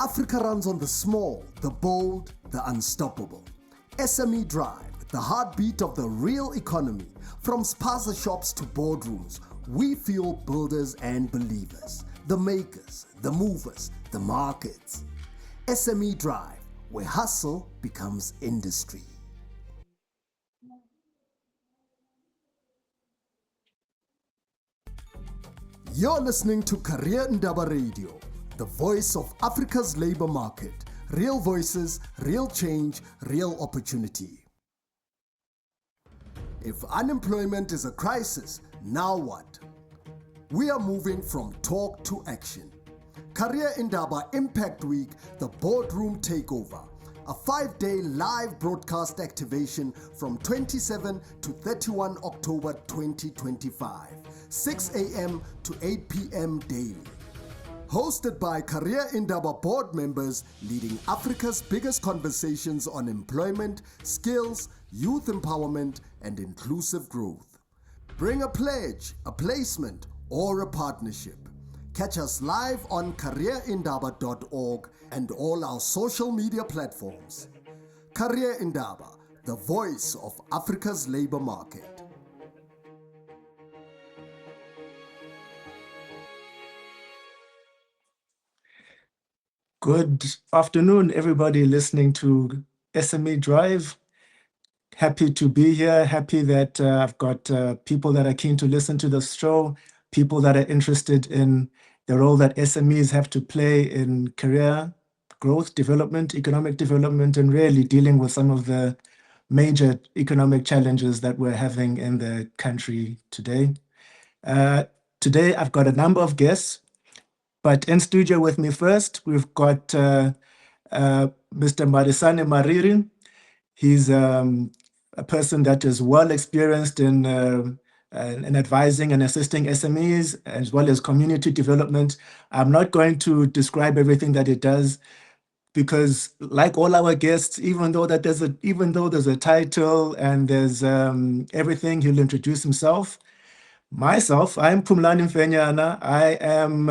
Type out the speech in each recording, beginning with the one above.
Africa runs on the small, the bold, the unstoppable. SME Drive, the heartbeat of the real economy. From spaza shops to boardrooms, we fuel builders and believers, the makers, the movers, the markets. SME Drive, where hustle becomes industry. You're listening to Career Indaba Radio, the voice of Africa's labor market. Real voices, real change, real opportunity. If unemployment is a crisis, now what? We are moving from talk to action. Career Indaba Impact Week, the Boardroom Takeover. A 5-day live broadcast activation from 27 to 31 October 2025, 6 a.m. to 8 p.m. daily. Hosted by Career Indaba board members leading Africa's biggest conversations on employment, skills, youth empowerment, and inclusive growth. Bring a pledge, a placement, or a partnership. Catch us live on careerindaba.org and all our social media platforms. Career Indaba, the voice of Africa's labor market. Good afternoon, everybody listening to SME Drive. Happy to be here. Happy that I've got people that are keen to listen to the show, people that are interested in the role that SMEs have to play in career growth, development, economic development, and really dealing with some of the major economic challenges that we're having in the country today. Today, I've got a number of guests. But in studio with me first, we've got Mr. Marisane Mariri. He's a person that is well experienced in advising and assisting SMEs as well as community development. I'm not going to describe everything that he does because, like all our guests, even though there's a title and there's everything, he'll introduce himself. Myself, I'm Phumlani Mfenyana. I am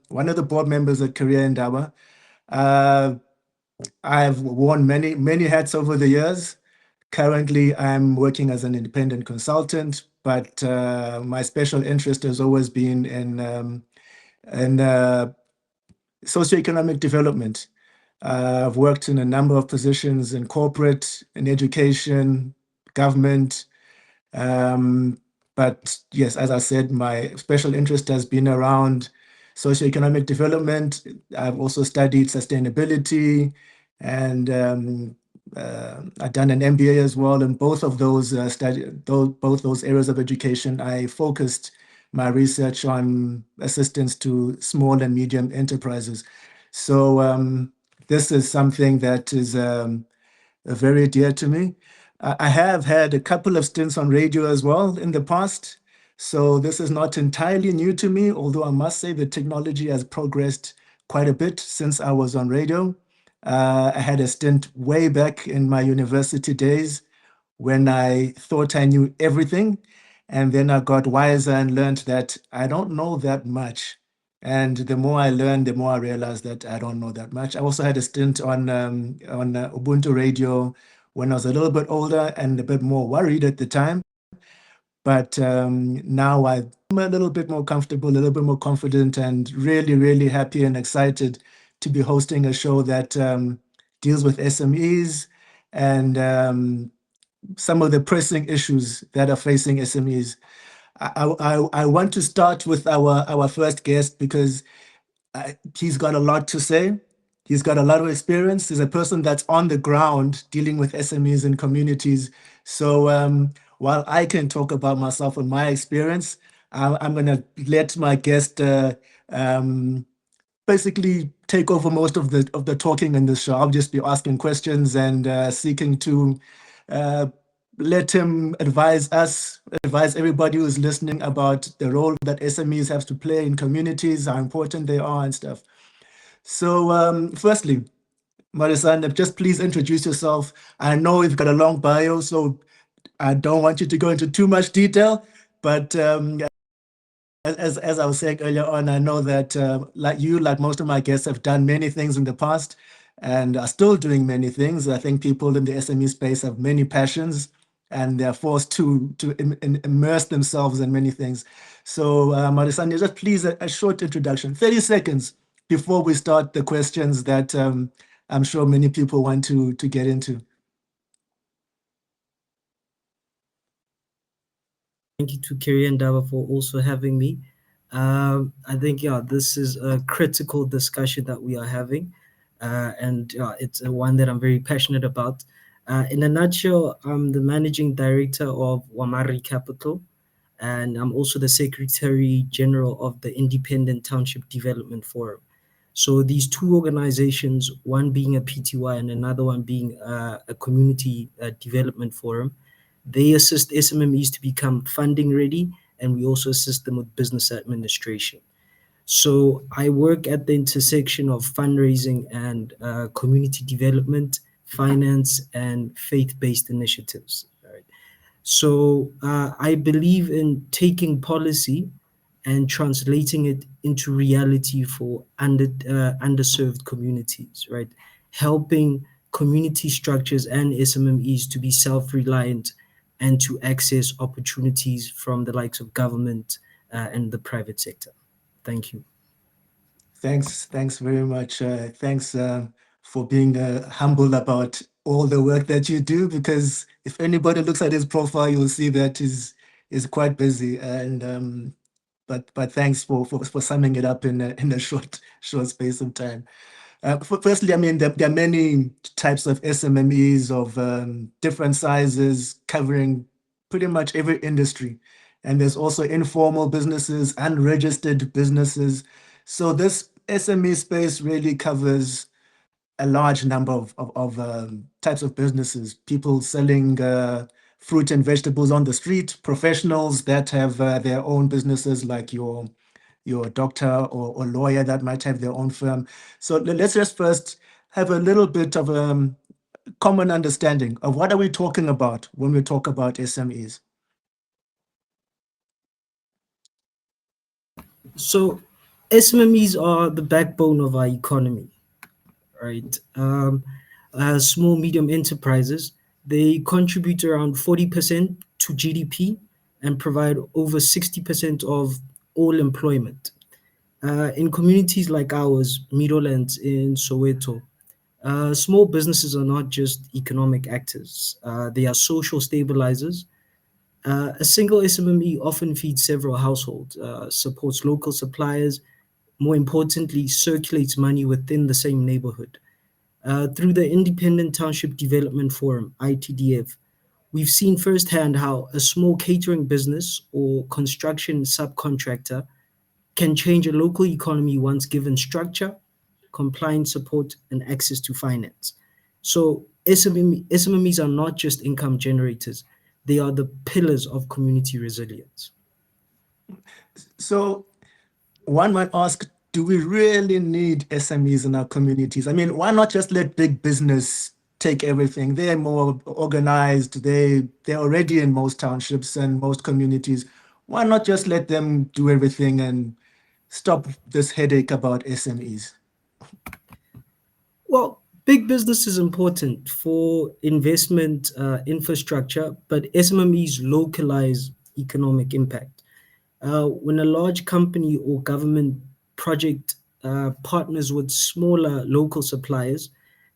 one of the board members at Career Indaba. I've worn many hats over the years. Currently, I'm working as an independent consultant, but my special interest has always been in socioeconomic development. I've worked in a number of positions in corporate, in education, government. But yes, as I said, my special interest has been around socioeconomic development. I've also studied sustainability, and I've done an MBA as well. In both of those both those areas of education, I focused my research on assistance to small and medium enterprises. So this is something that is very dear to me. I have had a couple of stints on radio as well in the past, so this is not entirely new to me, although I must say the technology has progressed quite a bit since I was on radio. I had a stint way back in my university days when I thought I knew everything, and then I got wiser and learned that I don't know that much. And the more I learned, the more I realized that I don't know that much. I also had a stint on Ubuntu Radio when I was a little bit older and a bit more worried at the time. But now I'm a little bit more comfortable, a little bit more confident, and really, really happy and excited to be hosting a show that deals with SMEs and some of the pressing issues that are facing SMEs. I want to start with our first guest because he's got a lot to say. He's got a lot of experience. He's a person that's on the ground dealing with SMEs and communities. So while I can talk about myself and my experience, I'm going to let my guest basically take over most of the talking in this show. I'll just be asking questions and seeking to let him advise us, advise everybody who's listening about the role that SMEs have to play in communities, how important they are and stuff. So firstly, Marisane, just please introduce yourself. I know you've got a long bio, so I don't want you to go into too much detail, but as I was saying earlier on, I know that like most of my guests have done many things in the past and are still doing many things. I think people in the SME space have many passions and they're forced to immerse themselves in many things. So, Marisane, just please a short introduction, 30 seconds before we start the questions that I'm sure many people want to get into. Thank you to Kerry and Indaba for also having me. I think, yeah, this is a critical discussion that we are having, and it's one that I'm very passionate about. In a nutshell, I'm the managing director of WAMARI Capital, and I'm also the secretary general of the Independent Township Development Forum. So these two organizations, one being a PTY and another one being a community development forum, they assist SMMEs to become funding ready, and we also assist them with business administration. So I work at the intersection of fundraising and community development, finance, and faith-based initiatives. Right? So I believe in taking policy and translating it into reality for underserved communities, right? Helping community structures and SMMEs to be self-reliant and to access opportunities from the likes of government and the private sector. Thank you. Thanks very much. Thanks for being humble about all the work that you do, because if anybody looks at his profile, you'll see that is quite busy. And but thanks for summing it up in a short space of time. Firstly, I mean, there are many types of SMMEs of different sizes covering pretty much every industry. And there's also informal businesses, unregistered businesses. So this SME space really covers a large number of types of businesses, people selling fruit and vegetables on the street, professionals that have their own businesses like your doctor or lawyer that might have their own firm. So let's just first have a little bit of a common understanding of what are we talking about when we talk about SMEs. So SMMEs are the backbone of our economy, right? Small medium enterprises, they contribute around 40% to GDP and provide over 60% of all employment. In communities like ours, Middlelands in Soweto, small businesses are not just economic actors, they are social stabilizers. A single SMME often feeds several households, supports local suppliers, more importantly, circulates money within the same neighborhood. Through the Independent Township Development Forum, ITDF, we've seen firsthand how a small catering business or construction subcontractor can change a local economy once given structure, compliance support, and access to finance. So SMMEs are not just income generators, they are the pillars of community resilience. So one might ask, do we really need SMEs in our communities? I mean, why not just let big business take everything? They're more organized. They're already in most townships and most communities. Why not just let them do everything and stop this headache about SMEs? Well, big business is important for investment infrastructure, but SMMEs localize economic impact. When a large company or government project partners with smaller local suppliers,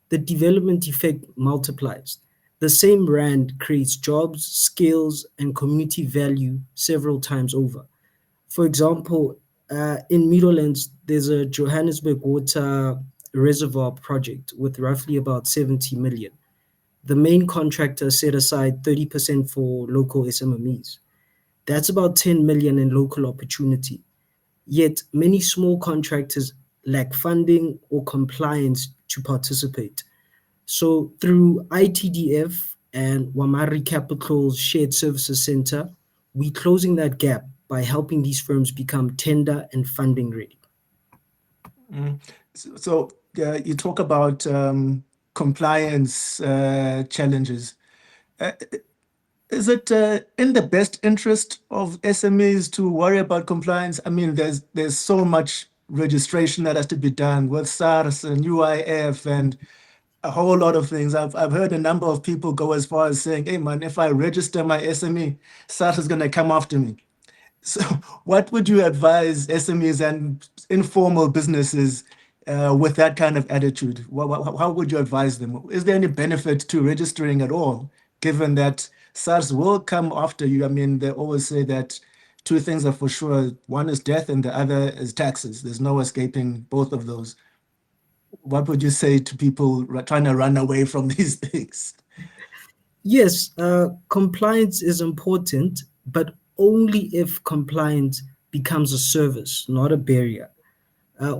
the development effect multiplies. The same brand creates jobs, skills, and community value several times over. For example, in Meadowlands, there's a Johannesburg water reservoir project with roughly about 70 million. The main contractor set aside 30% for local SMMEs. That's about 10 million in local opportunity. Yet many small contractors lack funding or compliance to participate. So through ITDF and Wamari Capital's Shared Services Center, we're closing that gap by helping these firms become tender and funding ready. So you talk about compliance challenges. Uh, Is it in the best interest of SMEs to worry about compliance? I mean, there's so much registration that has to be done with SARS and UIF and a whole lot of things. I've heard a number of people go as far as saying, "Hey, man, if I register my SME, SARS is going to come after me." So, what would you advise SMEs and informal businesses with that kind of attitude? How would you advise them? Is there any benefit to registering at all, given that SARS will come after you? I mean, they always say that two things are for sure. One is death and the other is taxes. There's no escaping both of those. What would you say to people trying to run away from these things? Yes, compliance is important, but only if compliance becomes a service, not a barrier.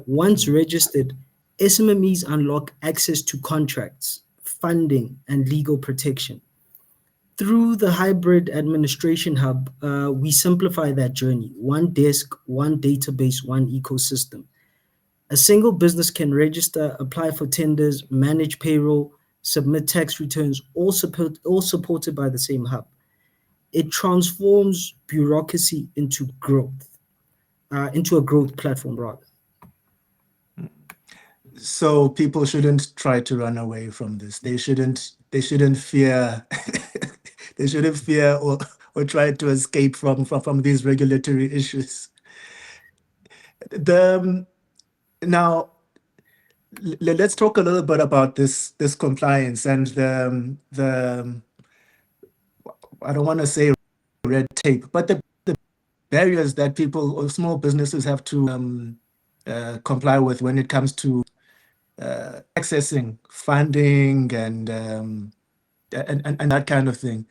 Once registered, SMMEs unlock access to contracts, funding, and legal protection. Through the hybrid administration hub, we simplify that journey. One desk, one database, one ecosystem. A single business can register, apply for tenders, manage payroll, submit tax returns, all supported by the same hub. It transforms bureaucracy into a growth platform rather. So people shouldn't try to run away from this. They shouldn't fear they shouldn't fear or try to escape from these regulatory issues. The now let's talk a little bit about this compliance and the I don't want to say red tape, but the barriers that people or small businesses have to comply with when it comes to accessing funding and that kind of thing.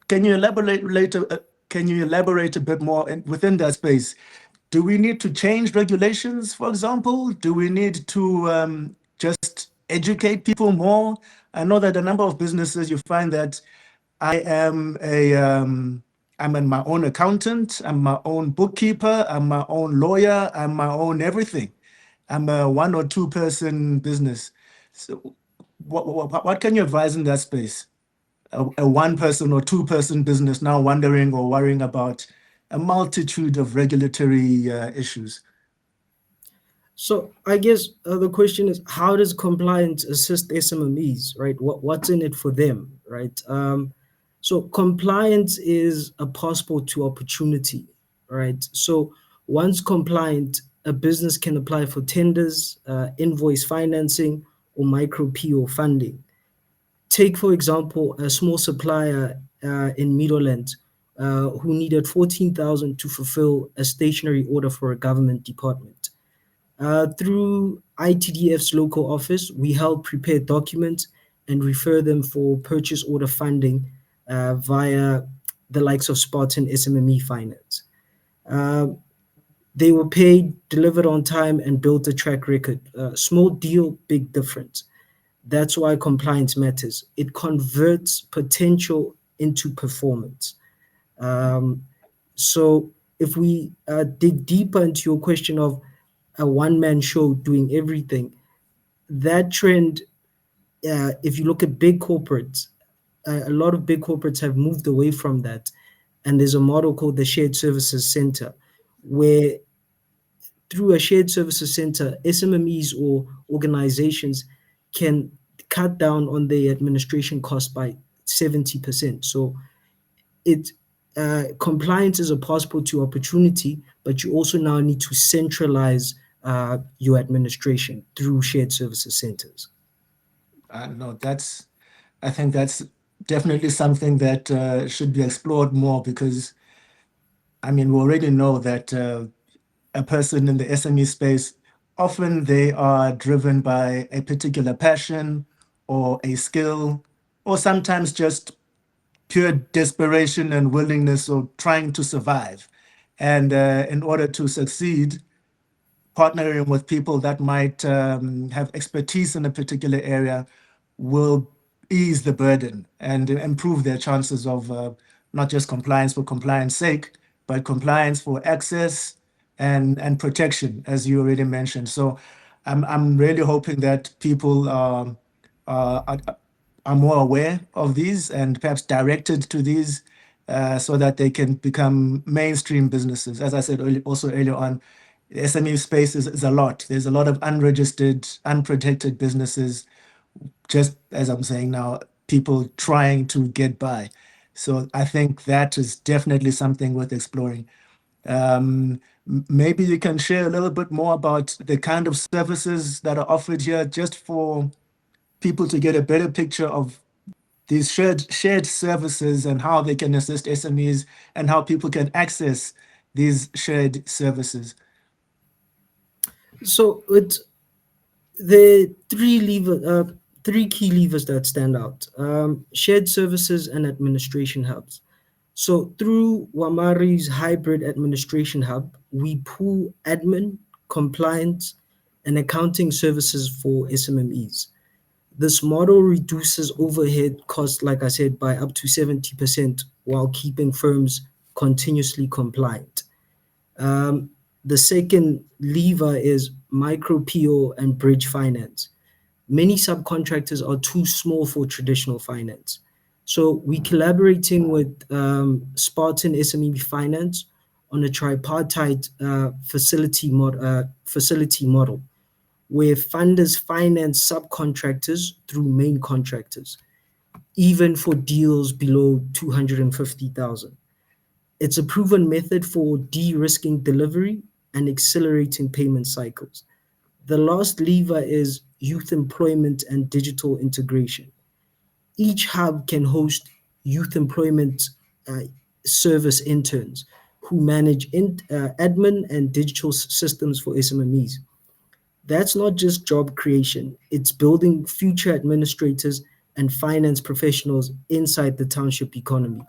Can you elaborate later? Can you elaborate a bit more within that space? Do we need to change regulations, for example? Do we need to just educate people more? I know that a number of businesses you find that I'm my own accountant, I'm my own bookkeeper, I'm my own lawyer, I'm my own everything. I'm a 1 or 2 person business. So what can you advise in that space? A 1 person or 2 person business now wondering or worrying about a multitude of regulatory issues. So I guess the question is, how does compliance assist SMMEs, right? What's in it for them, right? So compliance is a passport to opportunity, right? So once compliant, a business can apply for tenders, invoice financing, or micro PO funding. Take, for example, a small supplier in Meadowland who needed 14,000 to fulfill a stationary order for a government department. Through ITDF's local office, we help prepare documents and refer them for purchase order funding via the likes of Spartan SMME Finance. Uh, they were paid, delivered on time, and built a track record. Small deal, big difference. That's why compliance matters. It converts potential into performance. Um, so if we dig deeper into your question of a one-man show doing everything, that trend, if you look at big corporates, a lot of big corporates have moved away from that. And there's a model called the Shared Services Center, where through a shared services center, SMMEs or organizations can cut down on their administration cost by 70%. So it compliance is a passport to opportunity, but you also now need to centralize your administration through shared services centers. No, I think that's definitely something that should be explored more because, I mean, we already know that a person in the SME space, often they are driven by a particular passion or a skill, or sometimes just pure desperation and willingness of trying to survive. And in order to succeed, partnering with people that might have expertise in a particular area will ease the burden and improve their chances of not just compliance for compliance sake, but compliance for access and protection, as you already mentioned. So I'm really hoping that people are are more aware of these and perhaps directed to these so that they can become mainstream businesses. As I said also earlier on, the SME space is a lot. There's a lot of unregistered, unprotected businesses, just as I'm saying now, people trying to get by. So I think that is definitely something worth exploring. Maybe you can share a little bit more about the kind of services that are offered here, just for people to get a better picture of these shared services and how they can assist SMEs and how people can access these shared services. So it's the three key levers that stand out: shared services and administration hubs. So through WAMARI's hybrid administration hub, we pool admin, compliance, and accounting services for SMMEs. This model reduces overhead costs, like I said, by up to 70% while keeping firms continuously compliant. Um, the second lever is micro PO and bridge finance. Many subcontractors are too small for traditional finance. So we collaborating with Spartan SME Finance on a tripartite facility model where funders finance subcontractors through main contractors, even for deals below 250,000. It's a proven method for de-risking delivery and accelerating payment cycles. The last lever is youth employment and digital integration. Each hub can host youth employment uh, service interns who manage admin and digital systems for SMMEs. That's not just job creation, it's building future administrators and finance professionals inside the township economy.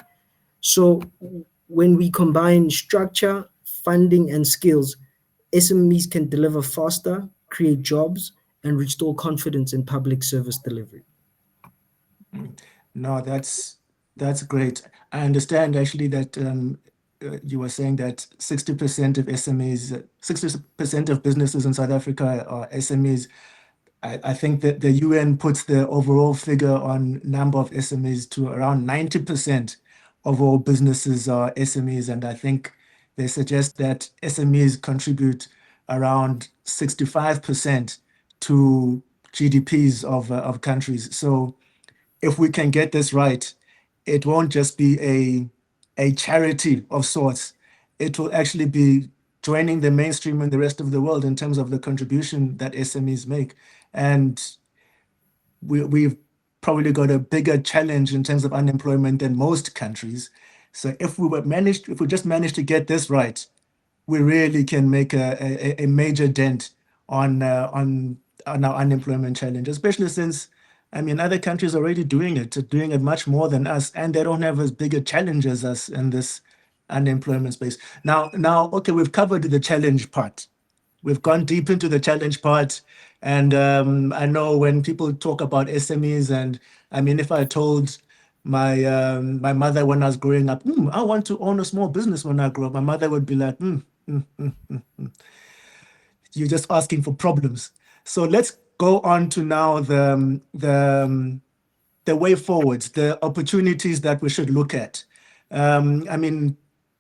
So when we combine structure, funding, and skills, SMEs can deliver faster, create jobs, and restore confidence in public service delivery. No, that's great. I understand actually that you were saying that 60% of SMEs, 60% of businesses in South Africa are SMEs. I think that the UN puts the overall figure on number of SMEs to around 90% of all businesses are SMEs, and I think they suggest that SMEs contribute around 65% to GDPs of countries. So if we can get this right, it won't just be a charity of sorts. It will actually be joining the mainstream in the rest of the world in terms of the contribution that SMEs make. And we've probably got a bigger challenge in terms of unemployment than most countries. So if we just managed to get this right, we really can make a major dent on our unemployment challenge, especially since, I mean, other countries are already doing it much more than us, and they don't have as big a challenge as us in this unemployment space. Now, okay, we've covered the challenge part. We've gone deep into the challenge part, and I know when people talk about SMEs, and I mean, if I told my mother when I was growing up, I want to own a small business when I grow up, my mother would be like, you're just asking for problems. So let's go on to now the way forwards, the opportunities that we should look at. I mean,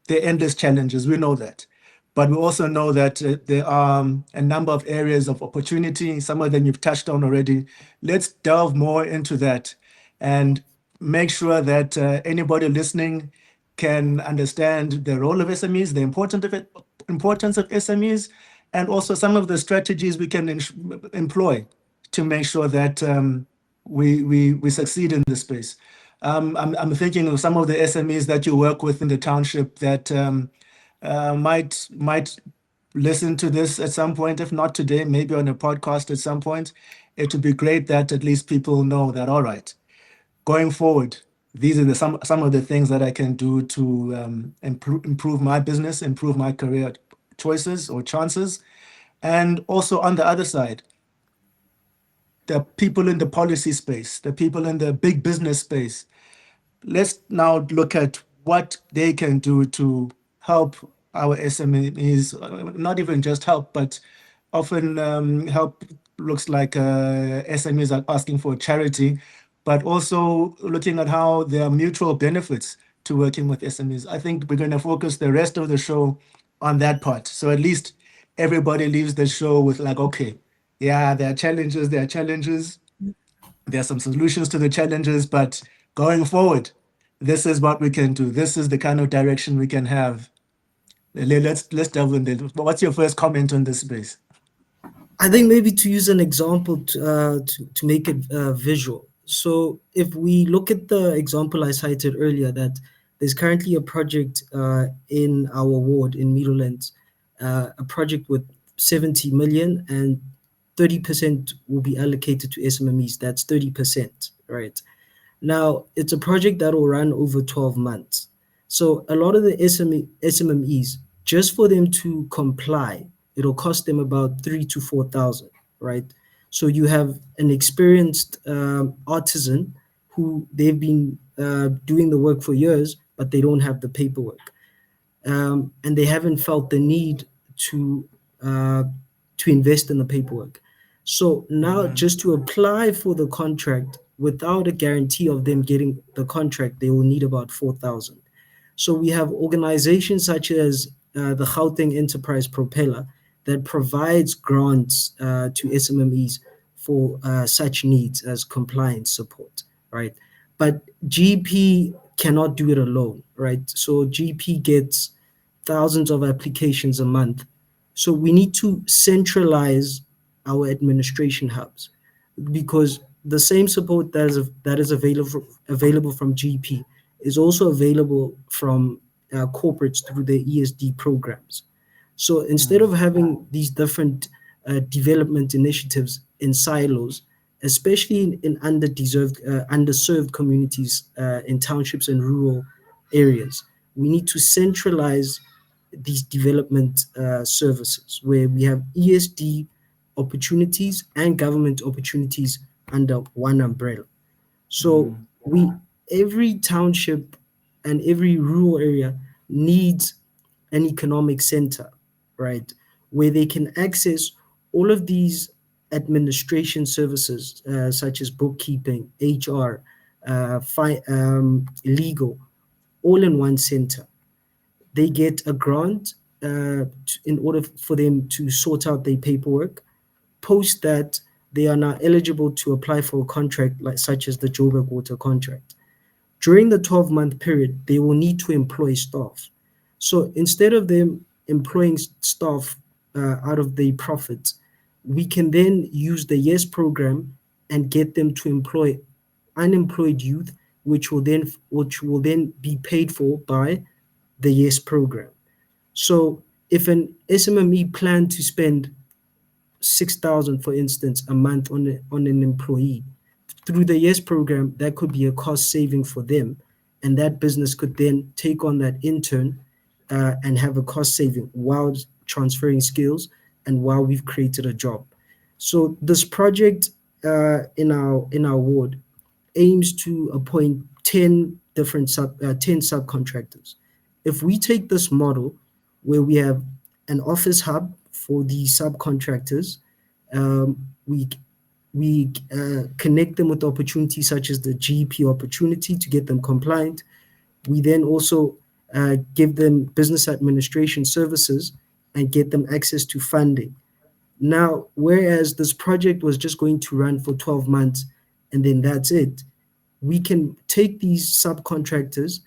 the endless challenges, we know that. But we also know that there are a number of areas of opportunity. Some of them you've touched on already. Let's delve more into that and make sure that anybody listening can understand the role of SMEs, the importance of SMEs, and also some of the strategies we can employ to make sure that we succeed in this space. I'm thinking of some of the SMEs that you work with in the township that might listen to this at some point, if not today, maybe on a podcast at some point. It would be great that at least people know that, all right, going forward, these are some of the things that I can do to improve my business, improve my career choices or chances. And also on the other side, the people in the policy space, the people in the big business space, let's now look at what they can do to help our SMEs, not even just help, but often help looks like SMEs are asking for charity, but also looking at how there are mutual benefits to working with SMEs. I think we're going to focus the rest of the show on that part. So at least everybody leaves the show with like, okay, yeah, there are challenges, there are some solutions to the challenges, but going forward, this is what we can do. This is the kind of direction we can have. Let's delve in there. What's your first comment on this space? I think maybe to use an example to make it visual. So if we look at the example I cited earlier, that there's currently a project in our ward in Meadowlands, a project with 70 million, and 30% will be allocated to SMMEs. That's 30%, right? Now, it's a project that will run over 12 months. So a lot of the SMMEs, just for them to comply, it'll cost them about 3,000 to 4,000, right? So you have an experienced artisan who they've been doing the work for years, but they don't have the paperwork, and they haven't felt the need to uh, invest in the paperwork. So now, just to apply for the contract without a guarantee of them getting the contract, they will need about 4,000. So we have organizations such as the Gauteng Enterprise Propeller that provides grants to SMMEs for such needs as compliance support, right? But GP cannot do it alone, right? So GP gets thousands of applications a month. So we need to centralize our administration hubs, because the same support that is available from GP is also available from corporates through their ESD programs. So instead of having these different development initiatives in silos, especially in underserved communities in townships and rural areas, we need to centralize these development services where we have ESD opportunities and government opportunities under one umbrella. So every township and every rural area needs an economic center, right, where they can access all of these administration services such as bookkeeping, HR, legal, all in one center. They get a grant in order for them to sort out their paperwork. Post that, they are now eligible to apply for a contract like such as the Joburg Water contract. During the 12-month period, they will need to employ staff. So instead of them employing staff out of their profits, we can then use the YES program and get them to employ unemployed youth, which will then be paid for by the YES program. So if an SMME planned to spend 6,000, for instance, a month on an employee, through the YES program, that could be a cost saving for them, and that business could then take on that intern and have a cost saving while transferring skills and while we've created a job. So this project in our ward aims to appoint 10 subcontractors. If we take this model where we have an office hub for the subcontractors, we connect them with opportunities such as the GP opportunity to get them compliant. We then also give them business administration services and get them access to funding. Now, whereas this project was just going to run for 12 months and then that's it, we can take these subcontractors,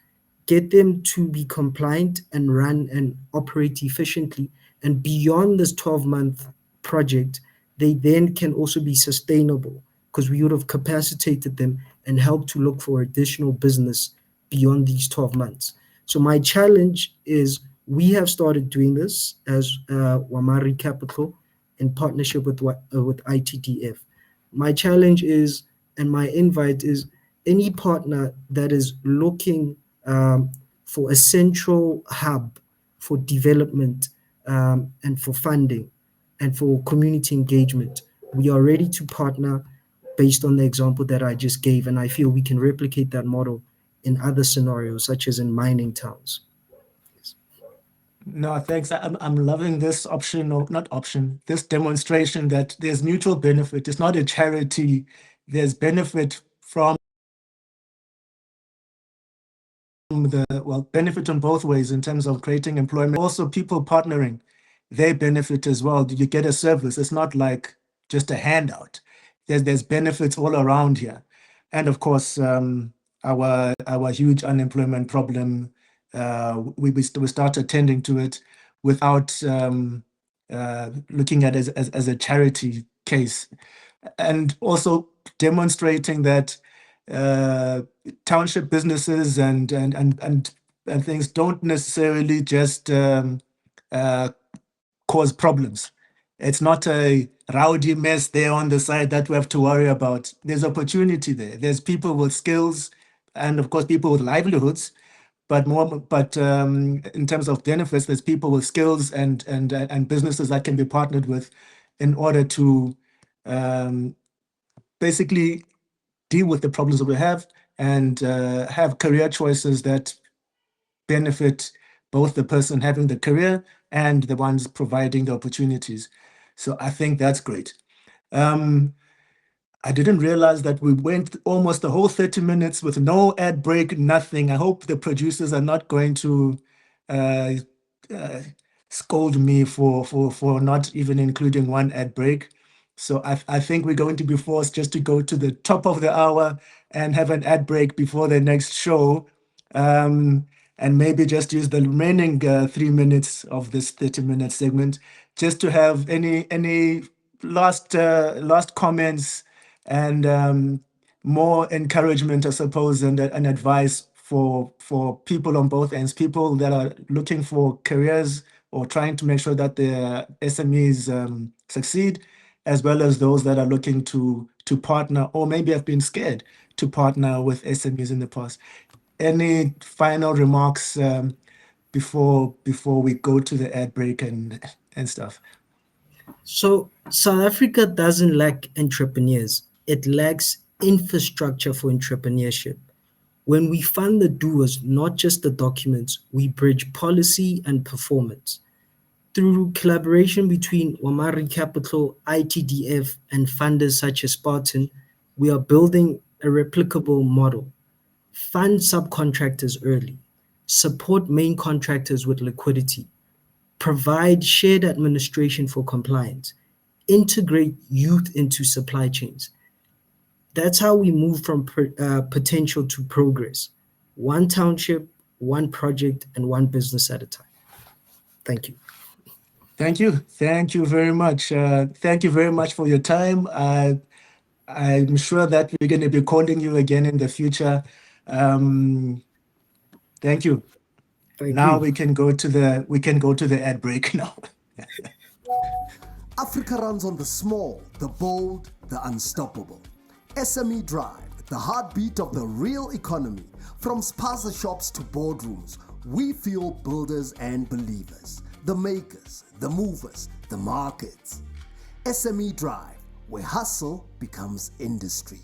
get them to be compliant and run and operate efficiently. And beyond this 12-month project, they then can also be sustainable because we would have capacitated them and helped to look for additional business beyond these 12 months. So my challenge is we have started doing this as WAMARI Capital in partnership with ITDF. My challenge is, and my invite is, any partner that is looking for a central hub for development and for funding and for community engagement, we are ready to partner based on the example that I just gave. And I feel we can replicate that model in other scenarios, such as in mining towns. No, thanks. I'm loving this option, or not option, this demonstration that there's mutual benefit. It's not a charity. There's benefit from benefit on both ways in terms of creating employment. Also, people partnering, they benefit as well. You get a service. It's not like just a handout. There's benefits all around here, and of course, our huge unemployment problem. We start attending to it without looking at it as a charity case, and also demonstrating that township businesses and things don't necessarily just cause problems. It's not a rowdy mess there on the side that we have to worry about. There's opportunity there. There's people with skills, and of course people with livelihoods. But in terms of benefits, there's people with skills and businesses that can be partnered with in order to basically deal with the problems that we have and have career choices that benefit both the person having the career and the ones providing the opportunities. So I think that's great. I didn't realize that we went almost the whole 30 minutes with no ad break, nothing. I hope the producers are not going to uh, scold me for not even including one ad break. So I think we're going to be forced just to go to the top of the hour and have an ad break before the next show. And maybe just use the remaining 3 minutes of this 30-minute segment just to have any last comments and more encouragement, I suppose, and advice for people on both ends, people that are looking for careers or trying to make sure that their SMEs succeed, as well as those that are looking to partner or maybe have been scared to partner with SMEs in the past. Any final remarks before we go to the ad break and stuff? So South Africa doesn't lack entrepreneurs. It lacks infrastructure for entrepreneurship. When we fund the doers, not just the documents, we bridge policy and performance. Through collaboration between WAMARI Capital, ITDF, and funders such as Spartan, we are building a replicable model. Fund subcontractors early, support main contractors with liquidity, provide shared administration for compliance, integrate youth into supply chains. That's how we move from potential to progress. One township, one project, and one business at a time. Thank you. Thank you. Thank you very much. Thank you very much for your time. I'm sure that we're going to be calling you again in the future. Thank you. Now we can go to the ad break now. Africa runs on the small, the bold, the unstoppable. SME Drive, the heartbeat of the real economy. From spaza shops to boardrooms, we feel builders and believers, the makers, the movers, the markets. SME Drive, where hustle becomes industry.